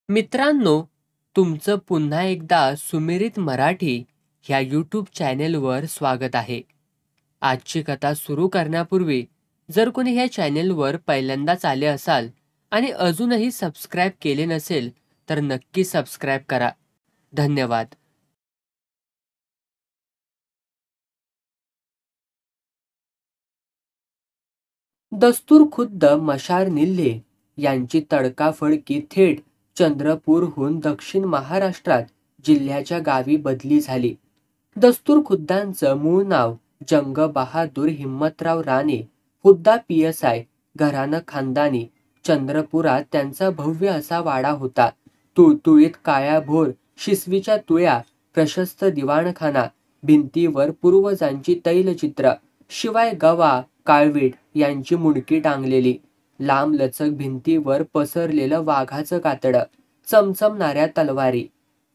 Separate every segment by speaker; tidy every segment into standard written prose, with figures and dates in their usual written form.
Speaker 1: मित्रांनो, तुमचं पुन्हा एकदा सुमिरित मराठी ह्या यूट्यूब चॅनेलवर स्वागत आहे. आजची कथा सुरू करण्यापूर्वी जर कोणी ह्या चॅनेलवर पहिल्यांदाच आले असाल आणि अजूनही सबस्क्राईब केले नसेल तर नक्की सबस्क्राईब करा. धन्यवाद. दस्तूर खुद्द मशार निल्हे यांची तडकाफडकी थेट चंद्रपूरहून दक्षिण महाराष्ट्रात जिल्ह्याच्या गावी बदली झाली. दस्तूर खुद्दांचं मूळ नाव जंग बहादूर हिम्मतराव राणे, हुद्दा PSI, घराणं खानदानी. चंद्रपुरात त्यांचा भव्य असा वाडा होता. तुळतुळीत काळ्याभोर शिसवीच्या तुळ्या, प्रशस्त दिवाणखाना, भिंतीवर पूर्वजांची तैलचित्र, शिवाय गवा, काळवीट यांची मुंडकी टांगलेली. लांबलचक भिंतीवर पसरलेलं वाघाचं कातडं, चमचमणाऱ्या तलवारी.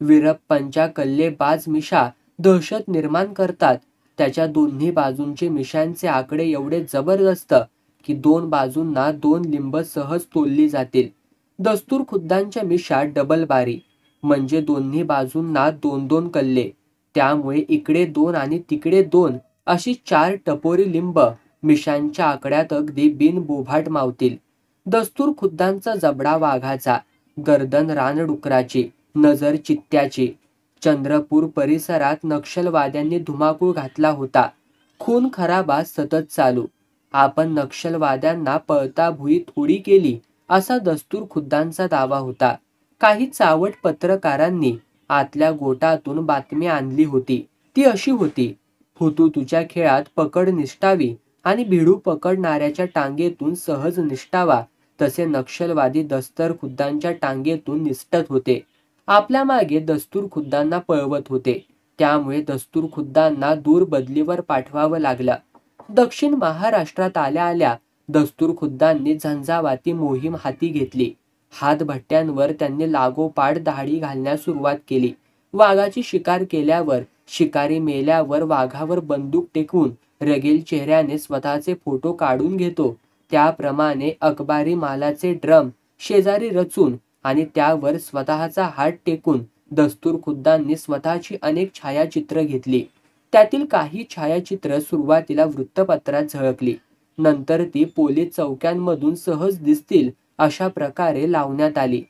Speaker 1: वीरप्पांच्या कल्लेबाज मिशा दहशत निर्माण करतात. त्याच्या दोन्ही बाजूंचे मिशांचे आकडे एवढे जबरदस्त की 2 बाजूंना 2 लिंब सहज तोलली जातील. दस्तूर खुद्दांच्या मिशा डबल बारी, म्हणजे दोन्ही बाजूंना 2-2 कल्ले. त्यामुळे इकडे 2 आणि तिकडे 2 अशी 4 टपोरी लिंब मिशांच्या आकड्यात अगदी बिनबोभाट मावतील. दस्तूर खुद्दांचा जबडा वाघाचा, गर्दन रानडुकराची, नजर चित्त्याची. चंद्रपूर परिसरात नक्षलवाद्यांनी धुमाकूळ घातला होता. खून खराबा सतत चालू. आपण नक्षलवाद्यांना पळता भुई थोडी केली असा दस्तूर खुद्दांचा दावा होता. काही चावट पत्रकारांनी आतल्या गोटातून बातमी आणली होती. ती अशी होती: हुतुतूच्या खेळात पकड निष्ठावी आणि भिडू पकडणाऱ्याच्या टांगेतून सहज निष्ठावा, तसे नक्षलवादी दस्तर खुद्दांच्या टांगेतून निसटत होते. आपल्या मागे दस्तूर खुद्दांना पळवत होते. त्यामुळे दस्तूर खुद्दांना दूर बदलीवर पाठवावं लागलं. दक्षिण महाराष्ट्रात आल्या आल्या दस्तूर खुद्दांनी झंझावाती मोहीम हाती घेतली. हातभट्ट्यांवर त्यांनी लागोपाठ दहाडी घालण्यास सुरुवात केली. वाघाची शिकार केल्यावर, शिकारी मेल्यावर वाघावर बंदूक टेकवून रगेल चेहऱ्याने स्वतःचे फोटो काढून घेतो, त्याप्रमाणे अखबारी मालाचे ड्रम शेजारी रचून आणि त्यावर स्वतःचा हात टेकून दस्तूर खुद्दांनी स्वतःची अनेक छायाचित्र घेतली. त्यातील काही छायाचित्र सुरुवातीला वृत्तपत्रात झळकली. नंतर ती पोलीस चौक्यांमधून सहज दिसतील अशा प्रकारे लावण्यात आली.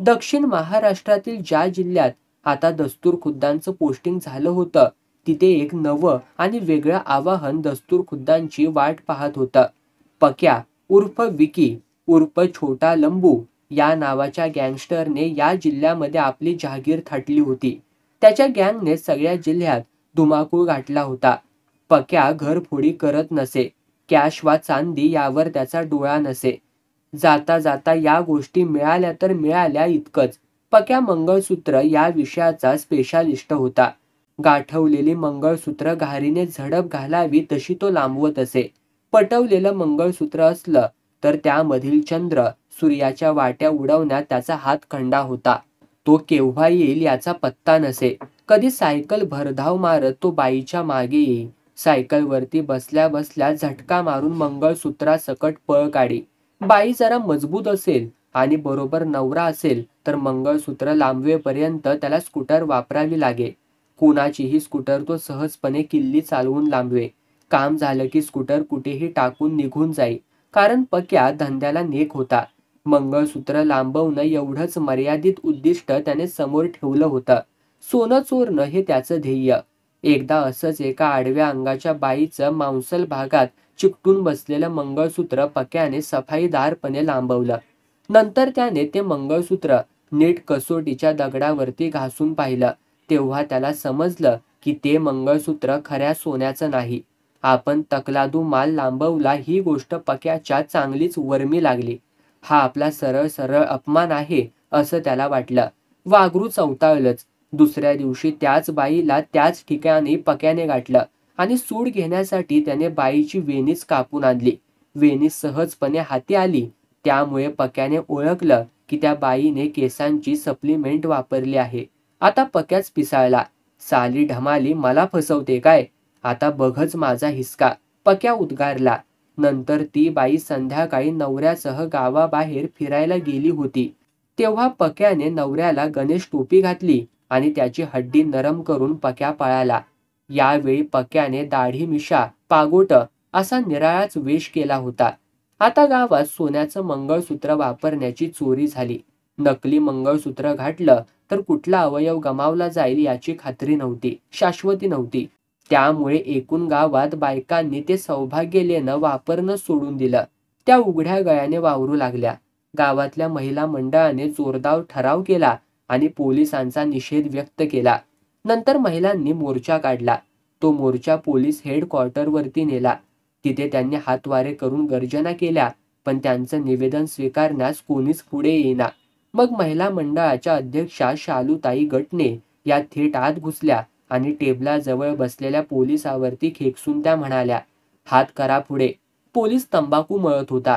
Speaker 1: दक्षिण महाराष्ट्रातील ज्या जिल्ह्यात आता दस्तूर खुद्दांचं पोस्टिंग झालं होतं, तिथे एक नवं आणि वेगळं आवाहन दस्तूर खुद्दांची वाट पाहत होतं. पक्या उर्फ विकी उर्फ छोटा लंबू या नावाच्या गँगस्टरने या जिल्ह्यामध्ये आपली जहागीर थाटली होती. त्याच्या गँगने सगळ्या जिल्ह्यात धुमाकूळ घातला होता. पक्या घरफोडी करत नसे. कॅश वा चांदी यावर त्याचा डोळा नसे. जाता जाता या गोष्टी मिळाल्या तर मिळाल्या इतकंच. पक्या मंगळसूत्र या विषयाचा स्पेशालिस्ट होता. गाठवलेली मंगळसूत्र घारीने झडप घालावी तशी तो लांबवत असे. पटवलेलं मंगळसूत्र असलं तर त्यामधील चंद्र, सूर्याच्या वाट्या उडवण्यात त्याचा हात खंडा होता. तो केव्हा येईल याचा पत्ता नसे. कधी सायकल भरधाव मारत तो बाईच्या मागे येई. सायकलवरती बसल्या बसल्या झटका मारून मंगळसूत्रासकट पळ काढी. बाई जरा मजबूत असेल आणि बरोबर नवरा असेल तर मंगळसूत्र लांबवेपर्यंत त्याला स्कूटर वापरावी लागे. कुणाचीही स्कूटर तो सहजपणे किल्ली चालवून लांबवे. काम झालं की स्कूटर कुठेही टाकून निघून जाई. कारण पक्या धंद्याला नेक होता. मंगळसूत्र लांबवणं एवढंच मर्यादित उद्दिष्ट त्याने समोर ठेवलं होतं. सोनं चोरणं हे त्याचं ध्येय. एकदा असंच एका आडव्या अंगाच्या बाईचं मांसल भागात चिकटून बसलेलं मंगळसूत्र पक्याने सफाईदारपणे लांबवलं. नंतर त्याने ते मंगळसूत्र नीट कसोटीच्या दगडावरती घासून पाहिलं. तेव्हा त्याला समजलं की ते मंगळसूत्र खऱ्या सोन्याचं नाही. आपण तकलादू माल लांबवला ही गोष्ट पक्याच्या चांगलीच वर्मी लागली. हा आपला सरळ सरळ अपमान आहे असं त्याला वाटलं. वाघरू चवताळलंच. दुसऱ्या दिवशी त्याच बाईला त्याच ठिकाणी पक्याने गाठलं आणि सूड घेण्यासाठी त्याने बाईची वेणीच कापून आणली. वेणी सहजपणे हाती आली. त्यामुळे पक्याने ओळखलं की त्या बाईने केसांची सप्लिमेंट वापरली आहे. आता पक्याच पिसाळला. साली ढमाली मला फसवते काय? आता बघच माझा हिसका, पक्या उद्गारला. नंतर ती बाई संध्याकाळी नवऱ्यासह गावाबाहेर फिरायला गेली होती. तेव्हा पक्याने नवऱ्याला गणेश टोपी घातली आणि त्याची हड्डी नरम करून पक्या पळाला. यावेळी पक्याने दाढी मिशा पागोट असा निराळाच वेश केला होता. आता गावात सोन्याचं मंगळसूत्र वापरण्याची चोरी झाली. नकली मंगळसूत्र घातलं तर कुठला अवयव गमावला जाईल याची खात्री नव्हती, शाश्वती नव्हती. त्यामुळे एकूण गावात बायकांनी ते सौभाग्य लेणं वापरणं सोडून दिलं. त्या उघड्या गळ्याने वावरू लागल्या. गावातल्या महिला मंडळाने जोरदार ठराव केला आणि पोलिसांचा निषेध व्यक्त केला. नंतर महिलांनी मोर्चा काढला. तो मोर्चा पोलीस हेडक्वार्टरवरती नेला. तिथे त्यांनी हातवारे करून गर्जना केल्या, पण त्यांचं निवेदन स्वीकारण्यास कोणीच पुढे येईना. मग महिला मंडळाच्या अध्यक्षा शालूताई गटणे या थेट आत घुसल्या आणि टेबलाजवळ बसलेल्या पोलिसावरती खेकसून त्या म्हणाल्या, हात करा पुढे. पोलीस तंबाखू मळत होता.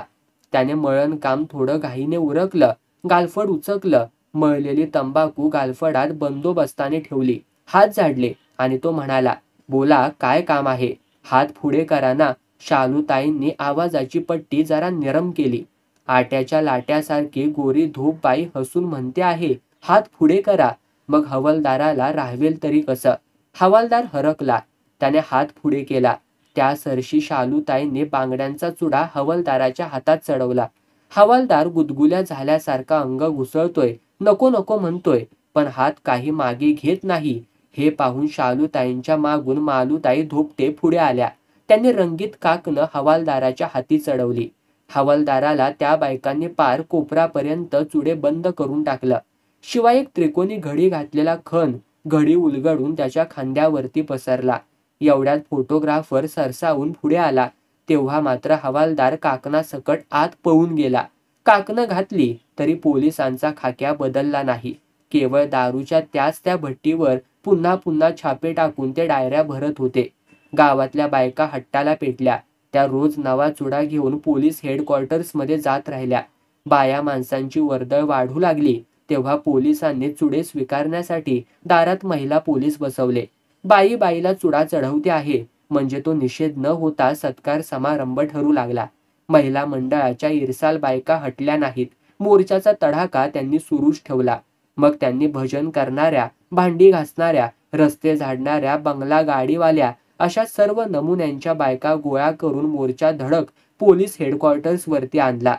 Speaker 1: त्याने मळण काम थोडं घाईने उरकलं, गालफड उचकलं. मळलेली तंबाखू गालफडात बंदोबस्ताने ठेवली. हात झाडले आणि तो म्हणाला, बोला, काय काम आहे? हात पुढे करा ना. शालूताईंनी आवाजाची पट्टी जरा नरम केली. आट्याच्या लाट्यासारखी गोरी धूप बाई हसून म्हणते आहे, हात पुढे करा. मग हवालदाराला राहवेल तरी कसं? हवालदार हरकला. त्याने हात पुढे केला. त्या सरशी शालूताईंनी बांगड्यांचा चुडा हवालदाराच्या हातात चढवला. हवालदार गुदगुल्या झाल्यासारखा अंग घुसळतोय, नको नको म्हणतोय, पण हात काही मागे घेत नाही. हे पाहून शालूताईंच्या मागून मालूताई धोपटे पुढे आल्या. त्यांनी रंगीत काकणं हवालदाराच्या हाती चढवली. हवालदाराला त्या बायकांनी पार कोपरापर्यंत चुडे बंद करून टाकलं. शिवाय एक त्रिकोणी घडी घातलेला खण घडी उलगडून त्याच्या खांद्यावरती पसरला. एवढ्यात फोटोग्राफर सरसावून पुढे आला. तेव्हा मात्र हवालदार काकणासकट आत पळून गेला. काकणं घातली तरी पोलिसांचा खाक्या बदलला नाही. केवळ दारूच्या त्याच त्या भट्टीवर पुन्हा पुन्हा छापे टाकून ते डायऱ्या भरत होते. गावातल्या बायका हट्टाला पेटल्या. त्या रोज नवा चुडा घेऊन पोलीस हेडक्वार्टर्समध्ये जात राहिल्या. बाया माणसांची वर्दळ वाढू लागली. तेव्हा पोलिसांनी चुडे स्वीकारण्यासाठी दारात महिला पोलीस बसवले. बाई बाईला चुडा चढवते आहे म्हणजे तो निषेध न होता सत्कार समारंभ ठरू लागला. महिला मंडळाच्या इरसाल बायका हटल्या नाहीत. मोर्चाचा तडाखा त्यांनी सुरूच ठेवला. मग त्यांनी भजन करणाऱ्या, भांडी घासणाऱ्या, रस्ते झाडणाऱ्या, बंगला गाडीवाल्या अशा सर्व नमुन्यांच्या बायका गोळा करून मोर्चा धडक पोलीस हेडक्वार्टर्सवरती आणला.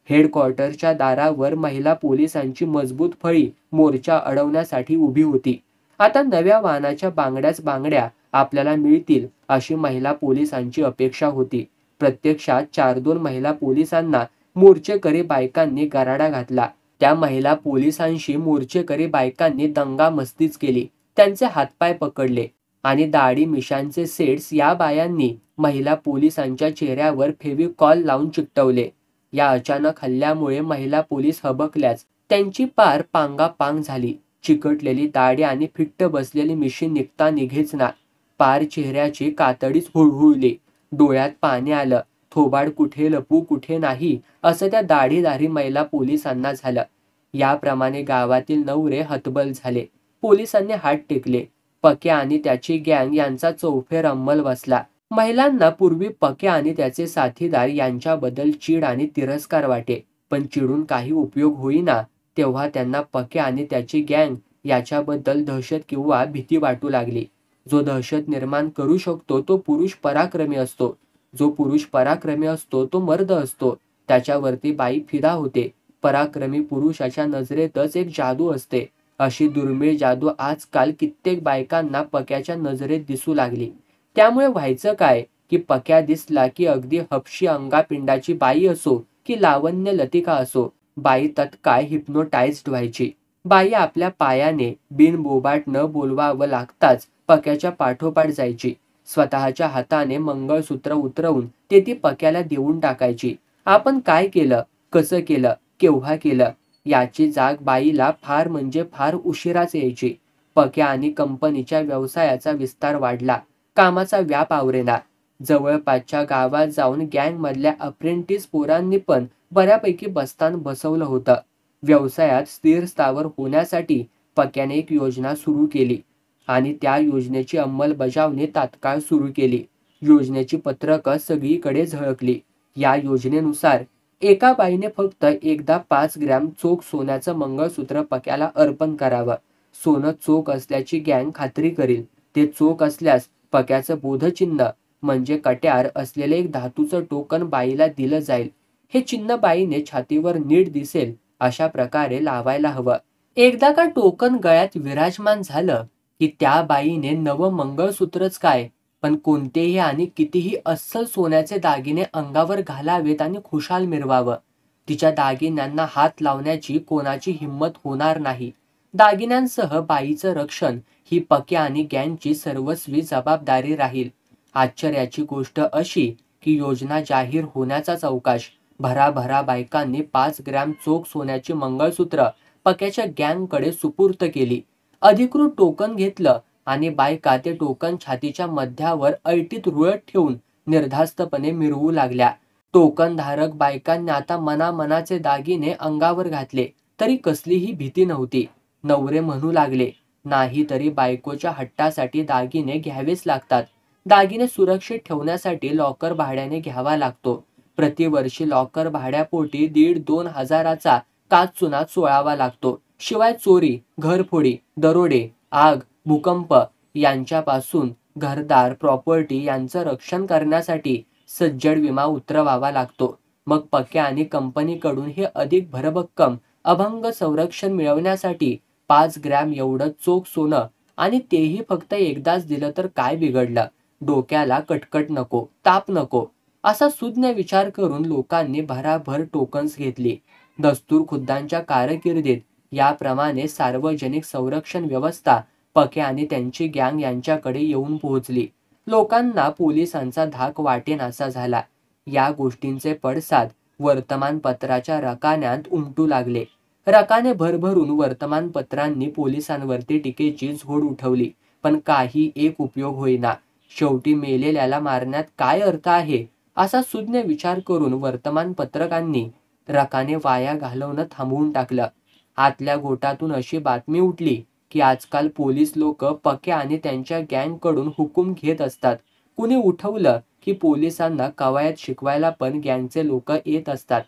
Speaker 1: हेडक्वार्टरच्या दारावर महिला पोलिसांची मजबूत फळी मोर्चा अडवण्यासाठी उभी होती. आता नव्या वाहनाच्या बांगड्याच बांगड्या आपल्याला मिळतील अशी महिला पोलिसांची अपेक्षा होती. प्रत्यक्षात 4-2 महिला पोलिसांना मोर्चेकरी बायकांनी गराडा घातला. त्या महिला पोलिसांशी मोर्चेकरी बायकांनी दंगा मस्तीच केली. त्यांचे हातपाय पकडले आणि दाढी मिशांचे सेट्स या बायांनी महिला पोलिसांच्या चेहऱ्यावर फेविकॉल लावून चिकटवले. या अचानक हल्ल्यामुळे महिला पोलीस हबकल्याच. त्यांची पार पांगापांग झाली. चिकटलेली दाढी आणि फिट्ट बसलेली मिशी निघता निघेच ना. पार चेहऱ्याची कातडीच हुळहुळली. डोळ्यात पाणी आलं. थोबाड कुठे लपू कुठे नाही असं त्या दाढीदारी महिला पोलिसांना झालं. याप्रमाणे गावातील नवरे हतबल झाले. पोलिसांनी हात टेकले. पक्या आणि त्याची गँग यांचा चौफेर अंमल बसला. महिलांना पूर्वी पक्या आणि त्याचे साथीदार यांच्याबद्दल चीड आणि तिरस्कार वाटे, पण चिडून काही उपयोग होईना. तेव्हा त्यांना पक्या आणि त्याची गँग याच्याबद्दल दहशत किंवा भीती वाटू लागली. जो दहशत निर्माण करू शकतो तो पुरुष पराक्रमी असतो. जो पुरुष पराक्रमी असतो तो मर्द असतो. त्याच्यावरती बाई फिदा होते. पराक्रमी पुरुषाच्या नजरेतच एक जादू असते. अशी दुर्मिळ जादू आजकाल कित्येक बायकांना पक्याच्या नजरेत दिसू लागली. त्यामुळे व्हायचं काय की पक्या दिसला की अगदी हपशी अंगापिंडाची बाई असो की लावण्य लतिका असो, बाई तत्काळ हिप्नोटाइज्ड व्हायची. बाई आपल्या पायाने बिनबोबाट न बोलवावं लागताच पक्याच्या पाठोपाठ जायची. स्वतःच्या हाताने मंगळसूत्र उतरवून ते ती पक्याला देऊन टाकायची. आपण काय केलं, कसं केलं, केव्हा केलं याची जाग बाईला फार म्हणजे फार उशिराच यायची. पक्या आणि कंपनीच्या व्यवसायाचा विस्तार वाढला. कामाचा व्याप आवरेना. जवळपासच्या गावात जाऊन गँगमधल्या अप्रेंटिस पोरांनी पण बऱ्यापैकी बस्तान बसवलं होतं. व्यवसायात स्थिर स्थावर होण्यासाठी पक्याने एक योजना सुरू केली आणि त्या योजनेची अंमलबजावणी तात्काळ सुरू केली. योजनेची पत्रकं सगळीकडे झळकली. या योजनेनुसार एका बाईने फक्त एकदा 5 ग्रॅम चोख सोन्याचं मंगळसूत्र पक्याला अर्पण करावं. सोनं चोख असल्याची गँग खात्री करील. ते चोख असल्यास पक्याचं बोधचिन्ह म्हणजे कट्यार असलेलं एक धातूचं टोकन बाईला दिलं जाईल. हे चिन्ह बाईने छातीवर नीट दिसेल अशा प्रकारे लावायला हवं. एकदा का टोकन गळ्यात विराजमान झालं की त्या बाईने नवं मंगळसूत्रच काय, पण कोणतेही आणि कितीही अस्सल सोन्याचे दागिने अंगावर घालावेत आणि खुशाल मिरवावं. तिच्या दागिन्यांना हात लावण्याची कोणाची हिंमत होणार नाही. दागिन्यांसह बाईचं रक्षण ही पक्या आणि गँगची सर्वस्वी जबाबदारी राहील. आश्चर्याची गोष्ट अशी की योजना जाहीर होण्याचाच अवकाश. भराभरा बायकांनी 5 ग्रॅम चोख सोन्याची मंगळसूत्र पक्याच्या गँगकडे सुपूर्त केली. अधिकृत टोकन घेतलं आणि बायका ते टोकन छातीच्या मध्यावर ऐटीत रुळत ठेवून निर्धास्तपणे मिरवू लागल्या. टोकनधारक बायकांनी आता मनामनाचे दागिने अंगावर घातले तरी कसलीही भीती नव्हती. नवरे म्हणू लागले, नाही तरी बायकोच्या हट्टासाठी दागिने घ्यावेच लागतात. दागिने सुरक्षित ठेवण्यासाठी लॉकर भाड्याने घ्यावा लागतो. प्रतिवर्षी लॉकर भाड्यापोटी 1,500-2 हजाराचा काच-चुना चोळावा लागतो. शिवाय चोरी, घरफोडी, दरोडे, आग, भूकंप यांच्यापासून घरदार, प्रॉपर्टी यांचं रक्षण करण्यासाठी सज्जड विमा उतरवावा लागतो. मग पक्या आणि कंपनीकडून हे अधिक भरभक्कम अभंग संरक्षण मिळवण्यासाठी 5 ग्रॅम एवढं चोख सोनं, आणि तेही फक्त एकदाच दिलं तर काय बिघडलं? डोक्याला कटकट नको, ताप नको, असा सुज्ञ विचार करून लोकांनी भराभर टोकन्स घेतली. दस्तूर खुद्दांच्या कारकिर्दीत याप्रमाणे सार्वजनिक संरक्षण व्यवस्था पक्या आणि त्यांची गँग यांच्याकडे येऊन पोहोचली. लोकांना पोलिसांचा धाक वाटेनासा झाला. या गोष्टींचे पडसाद वर्तमानपत्राच्या रकान्यात उमटू लागले. रकाने भरभरून वर्तमानपत्रांनी पोलिसांवरती टीकेची झोड उठवली, पण काही एक उपयोग होईना. शेवटी मेलेल्याला मारण्यात काय अर्थ आहे असा सुज्ञ विचार करून वर्तमानपत्रकांनी रकाने वाया घालवणं थांबवून टाकलं. आतल्या गोटातून अशी बातमी उठली की आजकाल पोलीस लोक पक्या आणि त्यांच्या गँगकडून हुकूम घेत असतात. कुणी उठवलं की पोलिसांना कवायत शिकवायला पण गँगचे लोक येत असतात.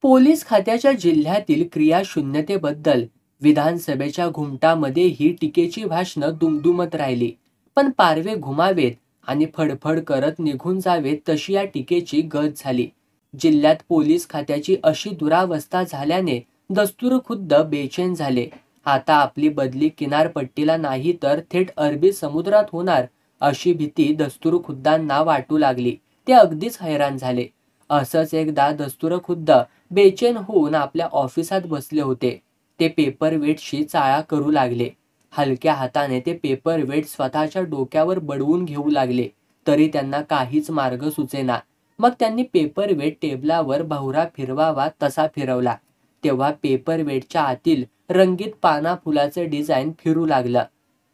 Speaker 1: पोलीस खात्याच्या जिल्ह्यातील क्रियाशून्यतेबद्दल विधानसभेच्या घुमटामध्येही टीकेची भाषणं दुमदुमत राहिली. पण पारवे घुमावेत आणि फडफड करत निघून जावेत तशी या टीकेची गत झाली. जिल्ह्यात पोलीस खात्याची अशी दुरावस्था झाल्याने दस्तूर खुद्द बेचैन झाले. आता आपली बदली किनारपट्टीला नाही तर थेट अरबी समुद्रात होणार अशी भीती दस्तूर खुद्दांना वाटू लागली. ते अगदीच हैराण झाले. असंच एकदा दस्तूर खुद्द बेचैन होऊन आपल्या ऑफिसात बसले होते. ते पेपरवेटशी चाळा करू लागले. हलक्या हाताने ते पेपरवेट स्वतःच्या डोक्यावर बडवून घेऊ लागले तरी त्यांना काहीच मार्ग सुचेना. मग त्यांनी पेपरवेट टेबलावर भवरा फिरवावा तसा फिरवला. तेव्हा पेपरवेटच्या आतील रंगीत पाना फुलाचे डिझाईन फिरू लागलं.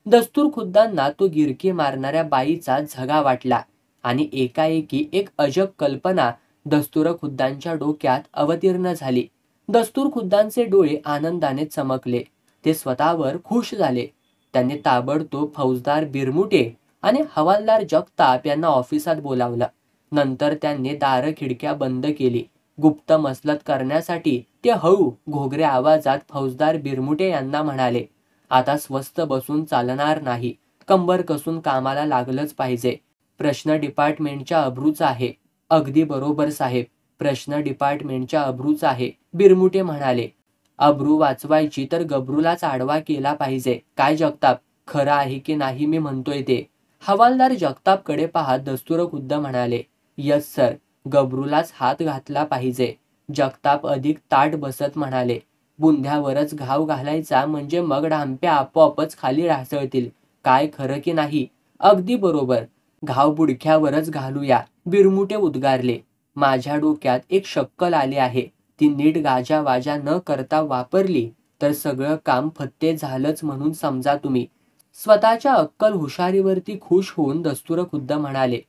Speaker 1: दस्तूर खुद्दांना तो गिरकी मारणाऱ्या बाईचा झगा वाटला आणि एकाएकी एक अजब कल्पना दस्तूर खुद्दांच्या डोक्यात अवतीर्ण झाली. दस्तूर खुद्दांचे डोळे आनंदाने चमकले. ते स्वतःवर खुश झाले. त्यांनी ताबडतोब फौजदार बिरमुटे आणि हवालदार जगताप यांना ऑफिसात बोलावलं. नंतर त्यांनी दार खिडक्या बंद केली. गुप्त मसलत करण्यासाठी ते हळू घोगऱ्या आवाजात फौजदार बिरमुटे यांना म्हणाले, आता स्वस्थ बसून चालणार नाही. कंबर कसून कामाला लागलंच पाहिजे. प्रश्न डिपार्टमेंटच्या अब्रूचा आहे. अगदी बरोबर साहेब, प्रश्न डिपार्टमेंटच्या अब्रूचा आहे, बिरमुटे म्हणाले. अब्रू वाचवायची तर गबरूलाच आडवा केला पाहिजे. काय जगताप, खरं आहे की नाही मी म्हणतोय ते? हवालदार जगतापकडे पाहत दस्तूर खुद्द म्हणाले, यस सर, गबरूलाच हात घातला पाहिजे. जगताप अधिक ताठ बसत म्हणाले, बुंध्यावरच घाव घालायचा म्हणजे मग ढांप्या आपोआपच खाली ढासळतील. काय खरं की नाही? अगदी बरोबर, घाव बुडक्यावरच घालूया, बिरमुटे उद्गारले. माझ्या डोक्यात एक शक्कल आली आहे. ती नीट गाजावाजा न करता वापरली तर सगळं काम फत्ते झालंच म्हणून समजा तुम्ही. स्वतःच्या अक्कल हुशारीवरती खुश होऊन दस्तूर खुद्द म्हणाले.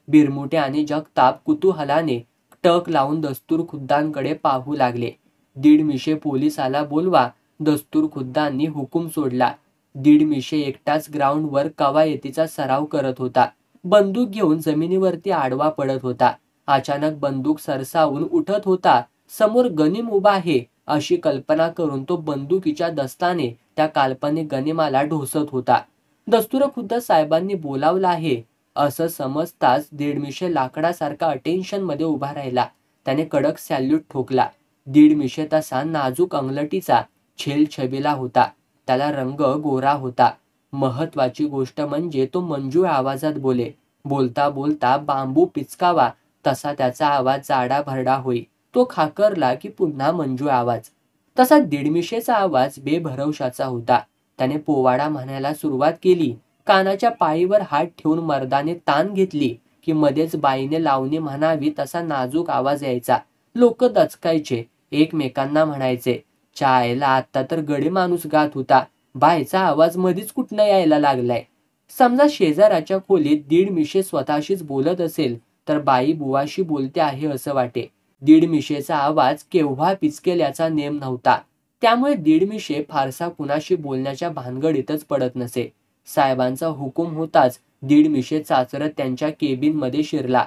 Speaker 1: बिरमुटे आणि जगताप कुतूहलाने टक लावून दस्तूर खुद्दांकडे पाहू लागले. दीडमिशे पोलिसाला बोलवा, दस्तूर खुद्दांनी हुकूम सोडला. दीडमिशे एकटाच ग्राउंडवर कवायतीचा सराव करत होता. बंदूक घेऊन जमिनीवरती आडवा पडत होता. अचानक बंदूक सरसावून उठत होता समोर गनिम उभा आहे अशी कल्पना करून तो बंदुकीच्या दस्ताने त्या काल्पनिक गनिमाला ढोसत होता. दस्तुरखुद्द साहेबांनी बोलावलं आहे असं समजताच दीडमिशे लाकडासारखा अटेन्शन मध्ये उभा राहिला. त्याने कडक सॅल्यूट ठोकला. दीडमिशे तसा नाजूक अंगलटीचा छेलछबीला होता. त्याला रंग गोरा होता. महत्वाची गोष्ट म्हणजे तो मंजूळ आवाजात बोले. बोलता बोलता बांबू पिचकावा तसा त्याचा आवाज जाडा भरडा होई. तो खाकरला की पुन्हा मंजूळ आवाज. तसा दीडमिशेचा आवाज बेभरवशाचा होता. त्याने पोवाडा म्हणायला सुरुवात केली. कानाच्या पाळीवर हात ठेवून मर्दाने ताण घेतली की मध्येच बाईने लावणी म्हणावी तसा नाजूक आवाज यायचा. लोक दचकायचे. एकमेकांना म्हणायचे, चायला आता तर गडी माणूस गात होता. बायचा आवाज मधीच कुठनं यायला लागलाय. समजा शेजाराच्या खोलीत दीडमिशे स्वतःशीच बोलत असेल तर बाई बुवाशी बोलते आहे असं वाटे. दीडमिशेचा आवाज केव्हा पिचकेल याचा नेम नव्हता. त्यामुळे दीडमिशे फारसा कुणाशी बोलण्याच्या भानगडीतच पडत नसे. साहेबांचा हुकूम होताच दीडमिशे चाचरत त्यांच्या केबिन मध्ये शिरला.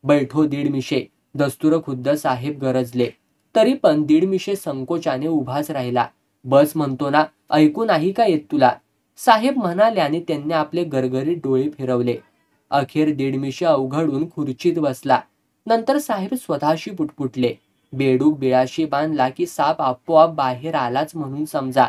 Speaker 1: बैठो दीडमिशे, दस्तुरखुद्द साहेब गरजले. तरी पण दीडमिशे संकोचाने उभाच राहिला. बस म्हणतो ना, ऐकू नाही का येत तुला? साहेब म्हणाले आणि त्यांनी आपले गरगरीत डोळे फिरवले. अखेर दीडमिशे अवघडून खुर्चीत बसला. नंतर साहेब स्वतःशी पुटपुटले. बेडूक बिळाशी बांधला की साप आपोआप बाहेर आलाच म्हणून समजा.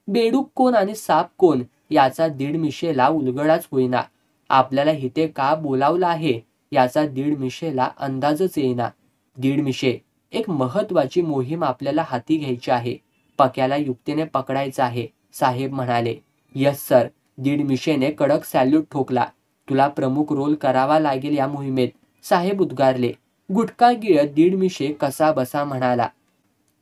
Speaker 1: बेडूक कोण आणि साप कोण याचा दीडमिशेला उलगडाच होईना. आपल्याला इथे का बोलावलं आहे याचा दीडमिशेला अंदाजच येईना. दीडमिशे, एक महत्वाची मोहीम आपल्याला हाती घ्यायची आहे. पक्याला युक्तीने पकडायचं आहे, साहेब म्हणाले. यस सर, दीडमिशेने कडक सॅल्यूट ठोकला. तुला प्रमुख रोल करावा लागेल या मोहिमेत, साहेब उद्गारले. गुटखा गिळत दीडमिशे कसा बसा म्हणाला.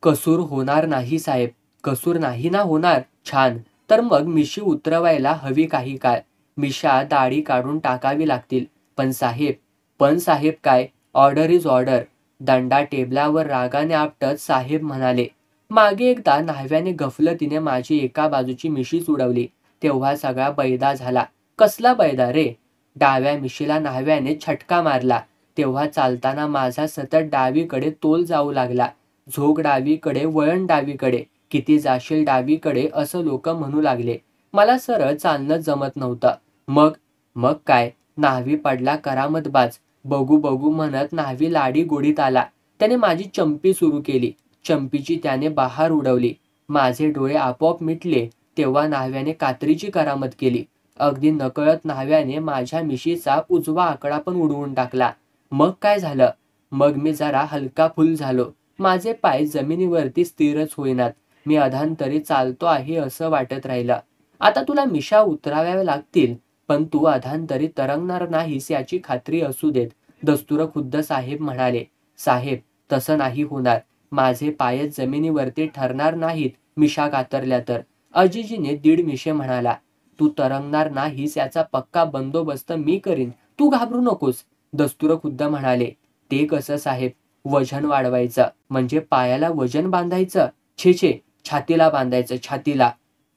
Speaker 1: कसूर होणार नाही साहेब. कसूर नाही ना होणार? छान. तर मग मिशी उतरवायला हवी काही काळ. मिशा दाढी काढून टाकावी लागतील. पण साहेब काय? Order is order. दंडा टेबलावर रागाने आपटत साहेब म्हणाले. मागे एकदा न्हाव्याने गफलतीने माझी एका बाजूची मिशीच उडवली. तेव्हा सगळा बैदा झाला. कसला बैदा रे? डाव्या मिशीला न्हाव्याने छटका मारला. तेव्हा चालताना माझा सतत डावीकडे तोल जाऊ लागला. झोक डावीकडे, वळण डावीकडे. किती जाशील डावीकडे असं लोक म्हणू लागले. मला सरळ चालणं जमत नव्हतं. मग काय, न्हावी पडला करामतबाज. बघू म्हणत न्हावी लाडी गोडीत आला. त्याने माझी चंपी सुरू केली. चंपीची त्याने बहार उडवली. माझे डोळे आपोआप मिटले. तेव्हा न्हाव्याने कात्रीची करामत केली. अगदी नकळत न्हाव्याने माझ्या मिशीचा उजवा आकडा पण उडवून टाकला. मग काय झालं? मग मी जरा हलका फुल झालो. माझे पाय जमिनीवरती स्थिरच होईनात. मी अधांतरी चालतो आहे असं वाटत राहिलं. आता तुला मिशा उतराव्या लागतील, पण तू अधांतरी तरंगणार नाहीस याची खात्री असू देत, दस्तुरखुद्द साहेब म्हणाले. साहेब, तसं नाही होणार. माझे पायच जमिनीवरती ठरणार नाहीत मिशा कातरल्या तर, अजिजीने दीडमिशे म्हणाला. तू तरंगणार नाहीस याचा पक्का बंदोबस्त मी करीन, तू घाबरू नकोस, दस्तुरखुद्द म्हणाले. ते कसं साहेब? वजन वाढवायचं म्हणजे पायाला वजन बांधायचं? छे, छातीला बांधायचं, छातीला.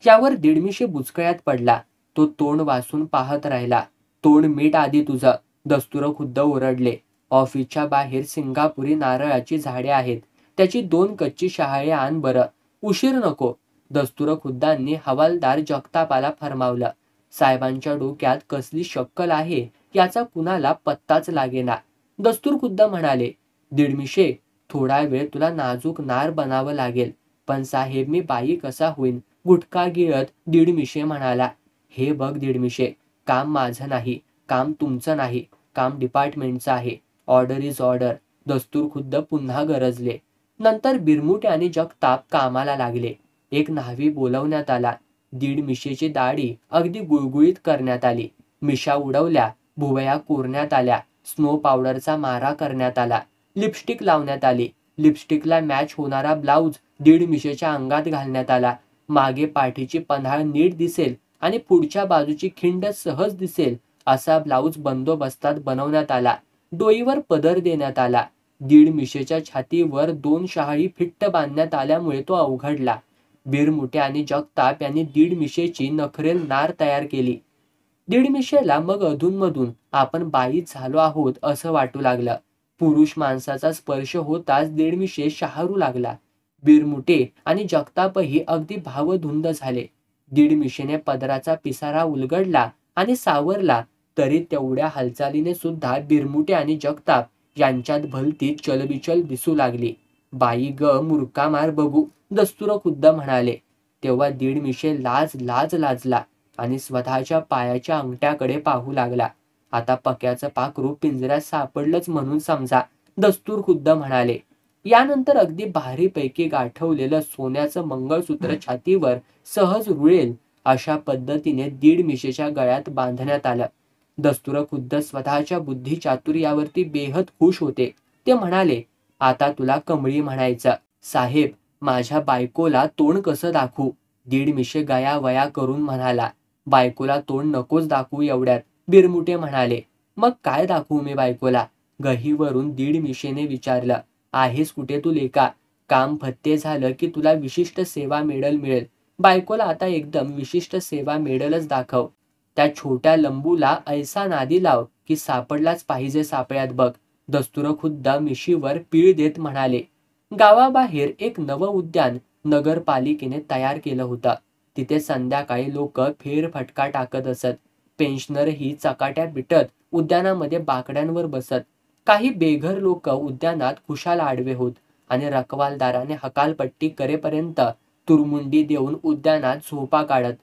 Speaker 1: यावर दीडमिशे बुचकळ्यात पडला. तो तोंड वासून पाहत राहिला. तोंड मीठ आधी तुझं, दस्तुरखुद्द ओरडले. ऑफिसच्या बाहेर सिंगापुरी नारळाची झाडे आहेत. त्याची 2 कच्ची शहाळे आण बरं. उशीर नको, दस्तुरखुद्दांनी हवालदार जगतापाला फरमावलं. साहेबांच्या डोक्यात कसली शक्कल आहे याचा कुणाला पत्ताच लागेना. दस्तुरखुद्द म्हणाले. दीडमिशे, थोडा वेळ तुला नाजूक नार बनावं लागेल. पण साहेब, मी बाई कसा होईन? गुटखा गिळत दीडमिशे म्हणाला. हे बघ दीडमिशे, काम माझं नाही, काम तुमचं नाही, काम डिपार्टमेंटचं आहे. Order is order. दस्तुरखुद्द पुन्हा गरजले. नंतर बिरमुटे आणि जगताप कामाला लागले. एक न्हावी बोलवण्यात आला. दीडमिशेची दाढी अगदी गुळगुळीत करण्यात आली. मिशा उडवल्या, भुवया कोरण्यात आल्या, स्नो पावडरचा मारा करण्यात आला, लिपस्टिक लावण्यात आली. लिपस्टिकला मॅच होणारा ब्लाऊज दीडमिशेच्या अंगात घालण्यात आला. मागे पाठीची पन्हाळ नीट दिसेल आणि पुढच्या बाजूची खिंड सहज दिसेल असा ब्लाऊज बंदोबस्तात बनवण्यात आला. डोईवर पदर देण्यात आला. दीडमिशेच्या छातीवर 2 शहाळी फिट्ट बांधण्यात आल्यामुळे तो अवघडला. बिरमुटे आणि जगताप यांनी दीडमिशेची नखरेल नार तयार केली. दीडमिशेला मग अधूनमधून आपण बाईच झालो आहोत असं वाटू लागलं. पुरुष माणसाचा स्पर्श होताच दीडमिशे शहारू लागला. बिरमुटे आणि जगतापही अगदी भावधुंद झाले. दीडमिशेने पदराचा पिसारा उलगडला आणि सावरला, तरी तेवढ्या हालचालीने सुद्धा बिरमुटे आणि जगताप यांच्यात भलती चलबिचल दिसू लागली. बाई ग मूर्खा मार बघू, दस्तूरखुद्द म्हणाले. तेव्हा दीडमिशे लाज लाजला आणि स्वतःच्या पायाच्या अंगठ्याकडे पाहू लागला. आता पक्याचं पाखरू पिंजऱ्यात सापडलंच म्हणून समजा, दस्तूरखुद्द म्हणाले. यानंतर अगदी भारीपैकी गाठवलेलं सोन्याचं मंगळसूत्र छातीवर सहज रुळेल अशा पद्धतीने दीडमिशेच्या गळ्यात बांधण्यात आलं. दस्तूरखुद्द स्वतःच्या बुद्धी चातुर्यावरती बेहद खुश होते. ते म्हणाले, आता तुला कमळी म्हणायचं. साहेब, माझ्या बायकोला तोंड कसं दाखवू? दीडमिशे गयावया करून म्हणाला. बायकोला तोंड नकोच दाखवू एवढ्यात, बिरमुटे म्हणाले. मग काय दाखवू मी बायकोला? गहीवरून दीडमिशेने विचारलं. आहेस कुठे तू लेका? काम फत्ते झालं की तुला विशिष्ट सेवा मेडल मिळेल. बायकोला आता एकदम विशिष्ट सेवा मेडलच दाखव. त्या छोट्या लंबूला ऐसा नादी लाव की सापडलाच पाहिजे सापळ्यात बघ, दस्तूरखुद्द मिशीवर पीळ देत म्हणाले. गावाबाहेर एक नवं उद्यान नगरपालिकेने तयार केलं होतं. तिथे संध्याकाळी लोक फेरफटका टाकत असत. पेन्शनरही चकाट्या पिटत उद्यानामध्ये बाकड्यांवर बसत. काही बेघर लोक उद्यानात खुशाल आडवे होत आणि रखवालदाराने हकालपट्टी करेपर्यंत तुरमुंडी देऊन उद्यानात झोपा काढत.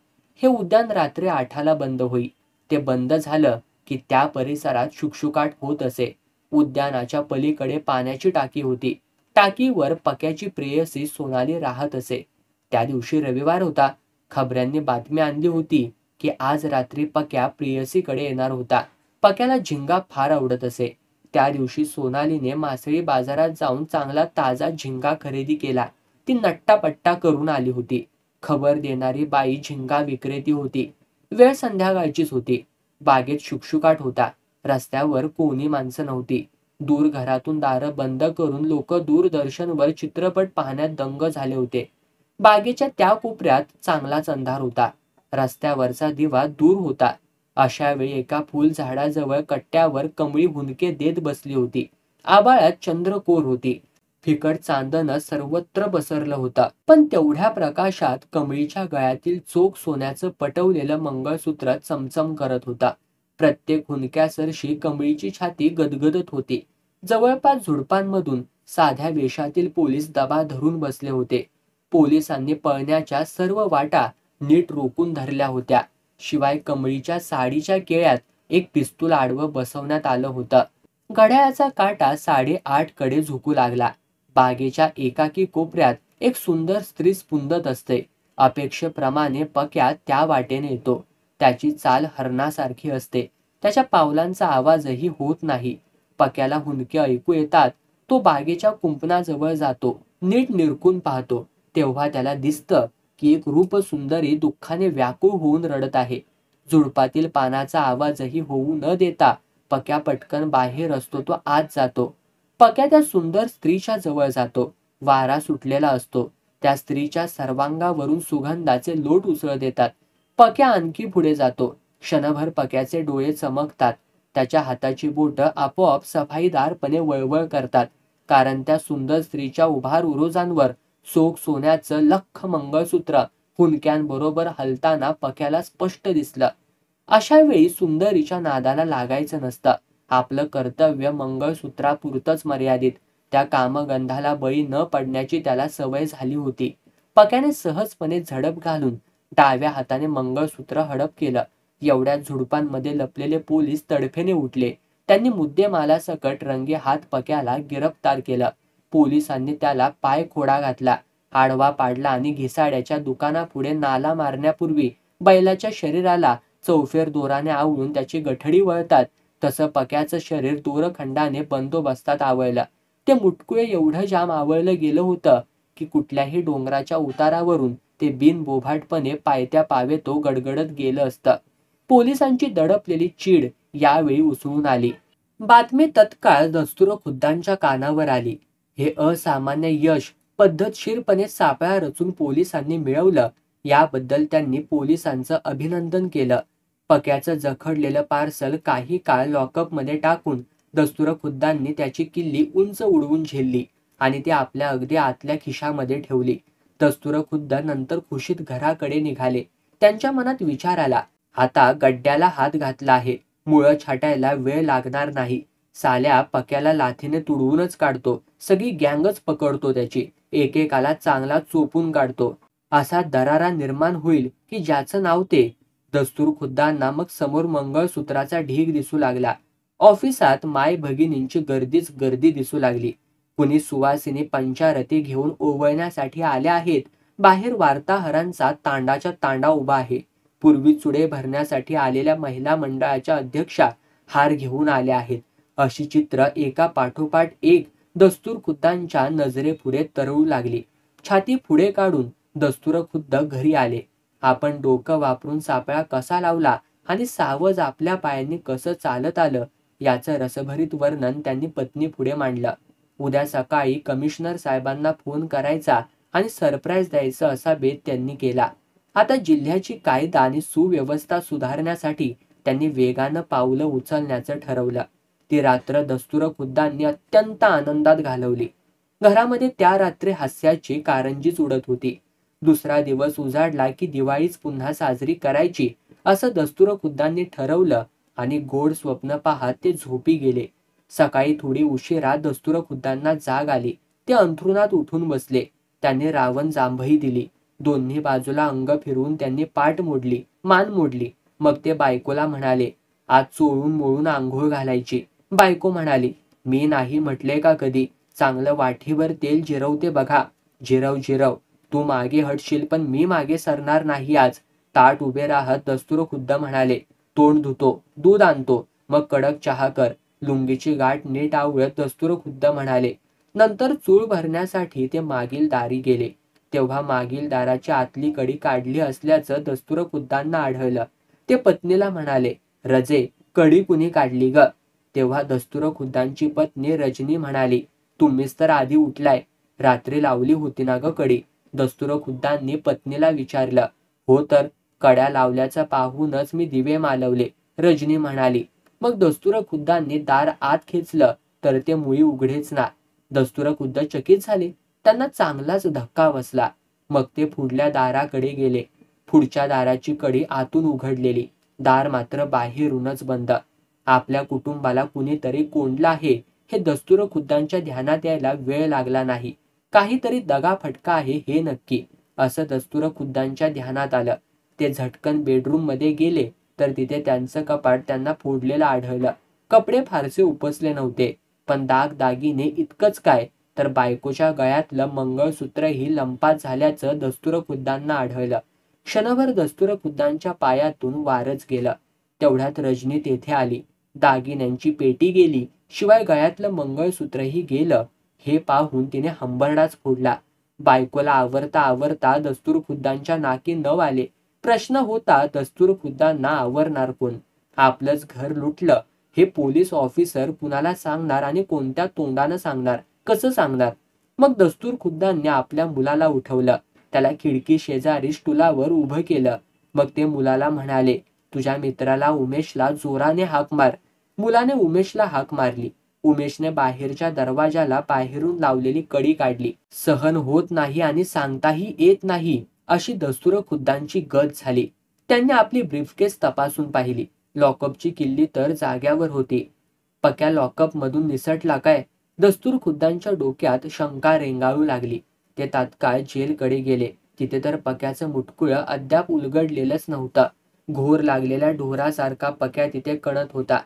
Speaker 1: हे उद्यान रात्री 8ला बंद होई. ते बंद झालं की त्या परिसरात शुकशुकाट होत असे. उद्यानाच्या पलीकडे पाण्याची टाकी होती. टाकीवर पक्याची प्रेयसी सोनाली राहत असे. त्या दिवशी रविवार होता. खबऱ्यांनी बातमी आणली होती की आज रात्री पक्या प्रेयसीकडे येणार होता. पक्याला झिंगा फार आवडत असे. त्या दिवशी सोनालीने मासळी बाजारात जाऊन चांगला ताजा झिंगा खरेदी केला. ती नट्टापट्टा करून आली होती. खबर देणारी बाई झिंगा विक्रेती होती. वेळ संध्याकाळचीच होती. बागेत शुकशुकाट होता. रस्त्यावर कोणी माणसं नव्हती. दूर घरातून दारं बंद करून लोक दूरदर्शनवर चित्रपट पाहण्यात दंग झाले होते. बागेच्या त्या कोपऱ्यात चांगलाच अंधार होता. रस्त्यावरचा दिवा दूर होता. अशा वेळी एका फुलझाडाजवळ कट्ट्यावर कमळी हुंदके देत बसली होती. आभाळात चंद्रकोर होती. फिकट चांदणं सर्वत्र पसरलं होतं. पण तेवढ्या प्रकाशात कमळीच्या गळ्यातील चोख सोन्याचं पटवलेलं मंगळसूत्र चमचम करत होता. प्रत्येक हुंदक्यासरशी कमळीची छाती गदगदत होती. जवळपास झुडपांमधून साध्या वेशातील पोलीस दबा धरून बसले होते. पोलिसांनी पळण्याच्या सर्व वाटा नीट रोखून धरल्या होत्या. शिवाय कमळीच्या साडीच्या केळ्यात एक पिस्तूल आडवं बसवण्यात आलं होतं. घड्याळाचा काटा 8:30 कडे झुकू लागला. बागेच्या एकाकी कोपऱ्यात एक सुंदर स्त्री स्पुंदत असते. अपेक्षेप्रमाणे पक्या त्या वाटेने येतो. त्याची चाल हरणासारखी असते. त्याच्या पावलांचा आवाजही होत नाही. पक्याला हुंदके ऐकू येतात. तो बागेच्या कुंपणाजवळ जातो. नीट निरखून पाहतो. तेव्हा त्याला दिसतं की एक रूपसुंदरी दुःखाने व्याकुळ होऊन रडत आहे. झुडपातील पानाचा आवाजही होऊ न देता पक्या पटकन बाहेर असतो तो आत जातो. पक्या त्या सुंदर स्त्रीच्या जवळ जातो. वारा सुटलेला असतो. त्या स्त्रीच्या सर्वांगावरून सुगंधाचे लोट उसळत येतात. पक्या आणखी पुढे जातो. क्षणभर पक्याचे डोळे चमकतात. त्याच्या हाताची बोटं आपोआप सफाईदारपणे वळवळ करतात. कारण त्या सुंदर स्त्रीच्या उभार उरोजांवर सोग सोन्याचं लख्ख मंगळसूत्र हुंदक्यांबरोबर हलताना पक्याला स्पष्ट दिसलं. अशा वेळी सुंदरीच्या नादाला लागायचं नसतं. आपलं कर्तव्य मंगळसूत्रापुरतंच मर्यादित. त्या कामगंधाला बळी न पडण्याची त्याला सवय झाली होती. पक्याने सहजपणे झडप घालून डाव्या हाताने मंगळसूत्र हडप केलं. एवढ्या झुडपांमध्ये लपलेले पोलीस तडफेने उठले. त्यांनी मुद्देमालासकट रंगे हात पक्याला गिरफ्तार केलं. पोलिसांनी त्याला पाय खोडा घातला, आडवा पाडला आणि घिसाड्याच्या दुकानापुढे नाला मारण्यापूर्वी बैलाच्या शरीराला चौफेर दोराने आवळून त्याची गठडी वळतात तसं पक्याचं शरीर दोरखंडाने बंदोबस्तात आवळलं. ते मुटकुळे एवढं जाम आवळलं गेलं होतं की कुठल्याही डोंगराच्या उतारावरून ते बिनबोभाटपणे पायत्या पावे तो गडगडत गेलं असतं. पोलिसांची दडपलेली चीड यावेळी उसळून आली. बातमी तत्काळ दस्तूरखुद्दांच्या कानावर आली. हे असामान्य यश पद्धतशीरपणे सापळा रचून पोलिसांनी मिळवलं याबद्दल त्यांनी पोलिसांचं अभिनंदन केलं. पक्याचं जखडलेलं पार्सल काही काळ लॉकअपमध्ये टाकून दस्तुर खुद्दांनी त्याची किल्ली उंच उडवून झेलली आणि ती आपल्या अगदी आतल्या खिशामध्ये ठेवली. दस्तुर खुद्द नंतर खुशीत घराकडे निघाले. त्यांच्या मनात विचार आला, आता गड्ड्याला हात घातला आहे, मुळं छाटायला वेळ लागणार नाही. साल्या पक्याला लाथीने तुडवूनच काढतो, सगळी गँगच पकडतो त्याची, एकेकाला चांगला चोपून काढतो. असा दरारा निर्माण होईल की ज्याचं नाव ते. दस्तूर खुद्दांना मग समोर मंगळसूत्राचा ढीग दिसू लागला. ऑफिसात माय भगिनींची गर्दीच गर्दी दिसू लागली. कुणी सुवासिनी पंचारती घेऊन ओवळण्यासाठी आल्या आहेत, बाहेर वार्ताहरांचा तांडाच्या तांडा उभा आहे. पूर्वी चुडे भरण्यासाठी आलेल्या महिला मंडळाच्या अध्यक्षा हार घेऊन आल्या आहेत. अशी चित्र एका पाठोपाठ एक दस्तूर खुद्दांच्या नजरेपुढे तरळू लागली. छाती पुढे काढून दस्तूर खुद्द घरी आले. आपण डोकं वापरून सापळा कसा लावला आणि सावज आपल्या पायांनी कसं चालत आलं याचं रसभरीत वर्णन त्यांनी पत्नी पुढे मांडलं. उद्या सकाळी कमिशनर साहेबांना फोन करायचा आणि सरप्राईज द्यायचं असा बेत त्यांनी केला. आता जिल्ह्याची कायदा आणि सुव्यवस्था सुधारण्यासाठी त्यांनी वेगानं पावलं उचलण्याचं ठरवलं. ती रात्र दस्तूर खुद्दांनी अत्यंत आनंदात घालवली. घरामध्ये त्या रात्री हास्याची कारंजीच उडत होती. दुसरा दिवस उजाडला की दिवाळीच पुन्हा साजरी करायची असं दस्तूर खुद्दांनी ठरवलं आणि गोड स्वप्न पाहत ते झोपी गेले. सकाळी थोडी उशिरा दस्तूर खुद्दांना जाग आली. ते अंथरुणात उठून बसले. त्यांनी रावण जांभई दिली. दोन्ही बाजूला अंग फिरवून त्यांनी पाठ मोडली, मान मोडली. मग ते बायकोला म्हणाले, आज चोळून मोळून आंघोळ घालायची. बायको म्हणाली, मी नाही म्हटले का कधी, चांगलं वाटीवर तेल जिरवते बघा. जिरव जिरव, तू मागे हटशील पण मी मागे सरणार नाही आज. ताट उभे राहत दस्तूर खुद्द म्हणाले, तोंड धुतो, दूध आणतो, मग कडक चहा कर. लुंगीची गाठ नीट आवळत दस्तूर खुद्द म्हणाले. नंतर चूळ भरण्यासाठी ते मागील दारी गेले. तेव्हा मागील दाराची आतली कडी काढली असल्याचं दस्तूर खुद्दांना आढळलं. ते पत्नीला म्हणाले, रजे, कडी कुणी काढली ग? तेव्हा दस्तूर खुद्दांची पत्नी रजनी म्हणाली, तुम्हीच तर आधी उठलाय, रात्री लावली होती ना ग कडी? दस्तूर खुद्दांनी पत्नीला विचारलं. हो तर, कड्या लावल्याचं पाहूनच मी दिवे मालवले, रजनी म्हणाली. मग दस्तूर खुद्दांनी दार आत खेचलं तर ते मुळी उघडेच ना. दस्तूर खुद्द चकित झाले. त्यांना चांगलाच धक्का बसला. मग ते पुढल्या दाराकडे गेले. पुढच्या दाराची कडी आतून उघडलेली, दार मात्र बाहेरूनच बंद. आपल्या कुटुंबाला कुणीतरी कोंडलं आहे हे दस्तूर खुद्दांच्या ध्यानात यायला वेळ लागला नाही. काहीतरी दगा फटका आहे हे नक्की, असं दस्तूर खुद्दांच्या ध्यानात आलं. ते झटकन बेडरूम मध्ये गेले तर तिथे त्यांचं कपाट त्यांना फोडलेलं आढळलं. कपडे फारसे उपसले नव्हते, पण दागिने इतकंच काय तर बायकोच्या गळ्यातलं मंगळसूत्रही लंपात झाल्याचं दस्तूर खुद्दांना आढळलं. क्षणभर दस्तूर खुद्दांच्या पायातून वारच गेलं. तेवढ्यात रजनी तेथे आली. दागिन्यांची पेटी गेली, शिवाय गळ्यातलं मंगळसूत्रही गेलं. हे पाहून तिने हंबरडाच फोडला. बायकोला आवरता आवरता दस्तूर खुद्दांच्या नाकी नव आले. प्रश्न होता, दस्तूर खुद्दांना आवरणार कोण? आपलंच घर लुटलं हे पोलीस ऑफिसर कुणाला सांगणार आणि कोणत्या तोंडानं सांगणार, कसं सांगणार? मग दस्तूर खुद्दांनी आपल्या मुलाला उठवलं. त्याला खिडकी शेजारी स्टुलावर उभं केलं. मग ते मुलाला म्हणाले, तुझ्या मित्राला उमेशला जोराने हाक मार. मुलाने उमेशला हाक मारली. उमेशने बाहेरच्या दरवाजाला बाहेरून लावलेली कडी काढली. सहन होत नाही आणि सांगताही येत नाही अशी दस्तूर खुद्दांची गत झाली. त्यांनी आपली ब्रीफकेस तपासून पाहिली. लॉकअपची किल्ली तर जाग्यावर होती. पक्या लॉकअप मधून निसटला काय? दस्तूर खुद्दांच्या डोक्यात शंका रेंगाळू लागली. ते तात्काळ जेलकडे गेले. तिथे तर पक्याचं मुटकुळं अद्याप उलगडलेलंच नव्हतं. घोर लागलेल्या ढोरासारखा पक्या तिथे कणत होता.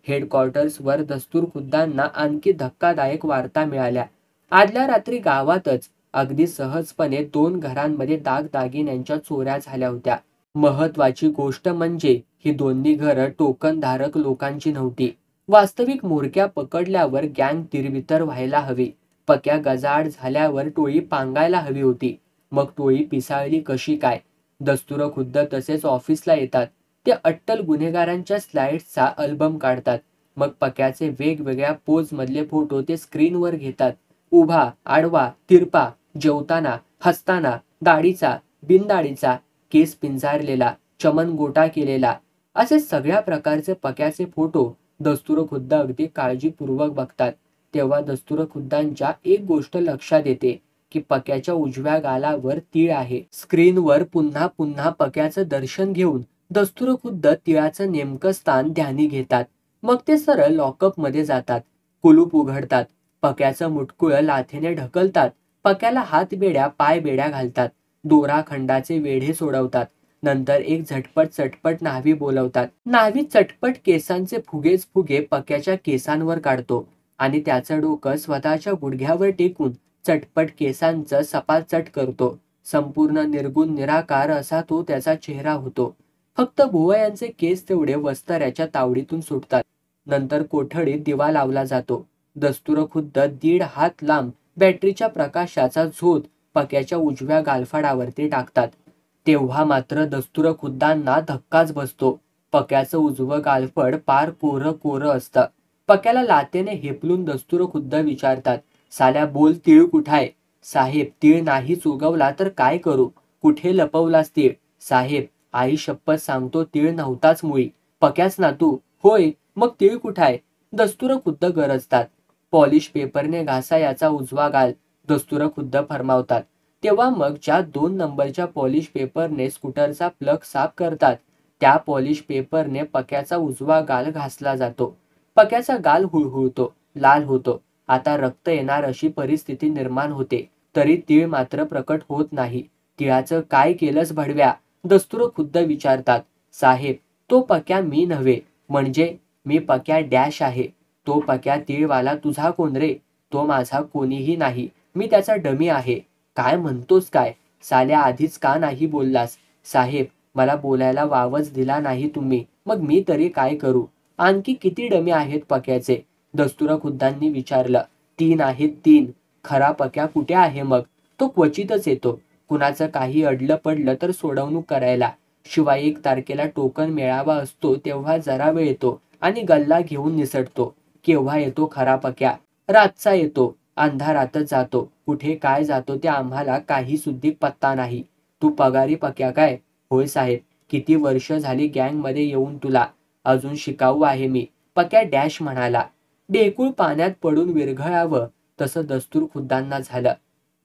Speaker 1: हेडक्वार्टर्सवर दस्तूर खुद्दांना आणखी धक्कादायक वार्ता मिळाल्या. आदल्या रात्री गावातच अगदी सहजपणे 2 घरांमध्ये दागिन्यांच्या चोऱ्या झाल्या होत्या. महत्वाची गोष्ट म्हणजे ही दोन्ही घरं टोकनधारक लोकांची नव्हती. वास्तविक म्होरक्या पकडल्यावर गँग तिरबितर व्हायला हवी. पक्या गजाआड झाल्यावर टोळी पांगायला हवी होती. मग टोळी पिसाळली कशी काय? दस्तूर खुद्द तसेच ऑफिसला येतात. ते अट्टल गुन्हेगारांच्या स्लाइड्सचा अल्बम काढतात. मग पक्याचे वेगवेगळ्या पोज मधले फोटो ते स्क्रीनवर घेतात. उभा, आडवा, तिरपा, जेवताना, हसताना, दाढीचा, बिनदाढीचा, केस पिंजारलेला, चमन गोटा केलेला, असे सगळ्या प्रकारचे पक्याचे फोटो दस्तूर खुद्द अगदी काळजीपूर्वक बघतात. तेव्हा दस्तूर खुद्दांच्या एक गोष्ट लक्षात येते की पक्याच्या उजव्या गालावर तीळ आहे. स्क्रीनवर पुन्हा पुन्हा पक्याचं दर्शन घेऊन दस्तूर खुद्द तिळाचं नेमकं स्थान ध्यानी घेतात. मग ते सरळ लॉकअप मध्ये जातात. कुलूप उघडतात. पक्याचं मुटकुळं लाथेने ढकलतात. पक्याला हातबेड्या पायबेड्या घालतात. दोराखंडाचे वेढे सोडवतात. नंतर एक झटपट चटपट न्हावी बोलवतात. न्हावी चटपट केसांचे फुगेच फुगे पक्याच्या केसांवर काढतो आणि त्याचं डोकं स्वतःच्या गुडघ्यावर टेकून चटपट केसांचं सपाचट करतो. संपूर्ण निर्गुण निराकार असा तो त्याचा चेहरा होतो. फक्त भुवयांचे केस तेवढे वस्त्राच्या तावडीतून सुटतात. नंतर कोठडीत दिवा लावला जातो. दस्तूर खुद्द 1.5 हात लांब बॅटरीच्या प्रकाशाचा झोत पक्याच्या उजव्या गालफाडावरती टाकतात. तेव्हा मात्र दस्तूर खुद्दांना धक्काच बसतो. पक्याचं उजवं गालफड पार कोरं कोरं असतं. पक्याला लातेने हेपलून दस्तूर खुद्द विचारतात, साल्या बोल, तीळ कुठाय? साहेब, तीळ नाहीच उगवला तर काय करू? कुठे लपवलास तीळ? साहेब, आई शपथ सांगतो तीळ नव्हताच मुळी. पक्याच ना तू? होय, मग तीळ कुठाय? दस्तूर खुद्द गरजतात. पॉलिश पेपरने घासा याचा उजवा गाल, दस्तूर खुद्द फरमावतात. तेव्हा मग ज्या 2 नंबरच्या पॉलिश पेपरने स्कूटरचा प्लग साफ करतात त्या पॉलिश पेपरने पक्याचा उजवा गाल घासला जातो. पक्याचा गाल हुळहुळतो, लाल होतो. आता रक्त येणार अशी परिस्थिती निर्माण होते. तरी तीळ मात्र प्रकट होत नाही. तिळाचं काय केलंस भडव्या? दस्तूर खुद्द विचारतात. साहेब, तो पक्या मी नव्हे. म्हणजे मी पक्या डॅश आहे. तो पक्या तीळवाला तुझा कोण रे? तो माझा कोणीही नाही. मी त्याचा डमी आहे. काय म्हणतोस काय? साल्या आधीच का नाही बोललास? साहेब, मला बोलायला वावच दिला नाही तुम्ही. मग मी तरी काय करू? आणखी किती डमी आहेत पक्याचे? दस्तूर खुद्दांनी विचारलं. 3 आहेत 3. खरा पक्या कुठे आहे मग? तो क्वचितच येतो. कुणाचं काही अडलं पडलं तर सोडवणूक करायला. शिवाय 1 तारखेला टोकन मेळावा असतो तेव्हा जरा वेळ येतो आणि गल्ला घेऊन निसटतो. केव्हा येतो खरा पक्या? रातचा येतो. अंधारातच जातो. कुठे काय जातो ते आम्हाला काही सुद्धा पत्ता नाही. तू पगारी पक्या काय? होय साहेब. किती वर्ष झाली गँगमध्ये येऊन तुला? अजून शिकाऊ आहे मी. पक्या डॅश म्हणाला. ढेकूळ पाण्यात पडून विरघळावं तसं दस्तूर खुद्दांना झालं.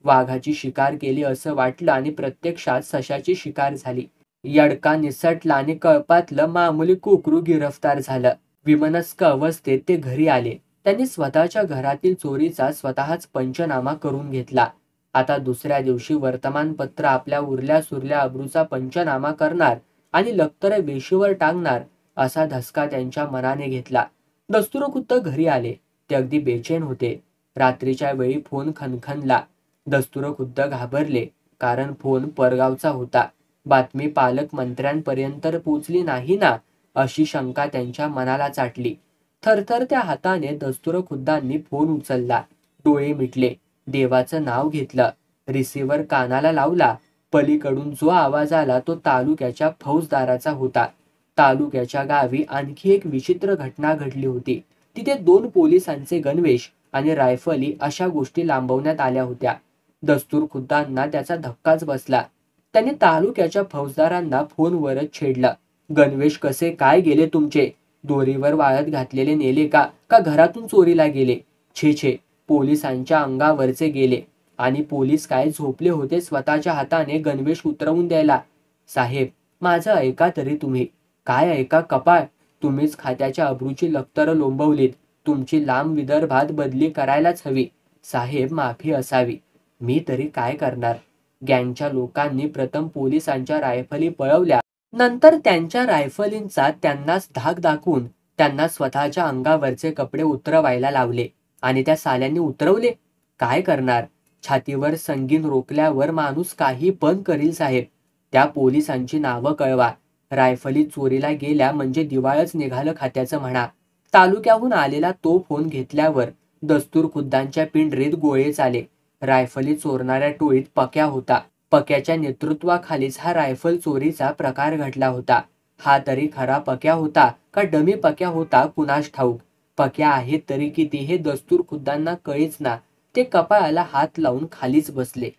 Speaker 1: वाघाची शिकार केली असं वाटलं आणि प्रत्यक्षात सशाची शिकार झाली. यडका निसटला आणि कळपातलं मामुली कुकरू गिरफ्तार झालं. विमनस्क अवस्थेत ते घरी आले. त्यांनी स्वतःच्या घरातील चोरीचा स्वतःच पंचनामा करून घेतला. आता दुसऱ्या दिवशी वर्तमानपत्र आपल्या उरल्या सुरल्या अब्रूचा पंचनामा करणार आणि लक्तर वेशीवर टांगणार असा धसका त्यांच्या मनाने घेतला. दस्तूर खुद्द घरी आले. ते अगदी बेचैन होते. रात्रीच्या वेळी फोन खणखणला. दस्तूर खुद्द घाबरले, कारण फोन परगावचा होता. बातमी पालकमंत्र्यांपर्यंत पोचली नाही ना, अशी शंका त्यांच्या मनाला चाटली. थरथरत्या हाताने दस्तूर खुद्दांनी फोन उचलला. डोळे मिटले. देवाचं नाव घेतलं. रिसिव्हर कानाला लावला. पलीकडून जो आवाज आला तो तालुक्याच्या फौजदाराचा होता. तालुक्याच्या गावी आणखी एक विचित्र घटना घडली होती. तिथे 2 पोलिसांचे गणवेश आणि रायफली अशा गोष्टी लांबवण्यात आल्या होत्या. दस्तूर खुद्दांना त्याचा धक्काच बसला. त्यांनी तालुक्याच्या फौजदारांना फोनवरच छेडलं. गणवेश कसे काय गेले तुमचे? दोरीवर वाळत घातलेले नेले का घरातून चोरीला गेले? छे छे, पोलिसांच्या अंगावरचे गेले. आणि पोलीस काय झोपले होते स्वतःच्या हाताने गणवेश उतरवून द्यायला? साहेब, माझं ऐका तरी तुम्ही. काय ऐका कपाळ? तुम्हीच खात्याच्या अब्रूची लक्तर लोंबवलीत. तुमची लांब विदर्भात बदली करायलाच हवी. साहेब, माफी असावी. मी तरी काय करणार? गँगच्या लोकांनी प्रथम पोलिसांच्या रायफली पळवल्या. नंतर त्यांच्या रायफलींचा त्यांनाच धाक दाखवून त्यांना स्वतःच्या अंगावरचे कपडे उतरवायला लावले. आणि त्या साल्यांनी उतरवले. काय करणार? छातीवर संगीन रोखल्यावर माणूस काही पण करील साहेब. त्या पोलिसांची नावं कळवा. रायफली चोरीला गेल्या म्हणजे दिवाळच निघालं खात्याचं म्हणा. तालुक्याहून आलेला तो फोन घेतल्यावर दस्तूर खुद्दांच्या पिंडरीत गोळेच आले. रायफली चोरणाऱ्या टोळीत पक्या होता. पक्याच्या नेतृत्वाखालीच हा रायफल चोरीचा प्रकार घडला होता. हा तरी खरा पक्या होता का डमी पक्या होता कुणास ठाऊक. पक्या आहेत तरी किती हे दस्तूर खुद्दांना कळेच ना. ते कपाळाला हात लावून खालीच बसले.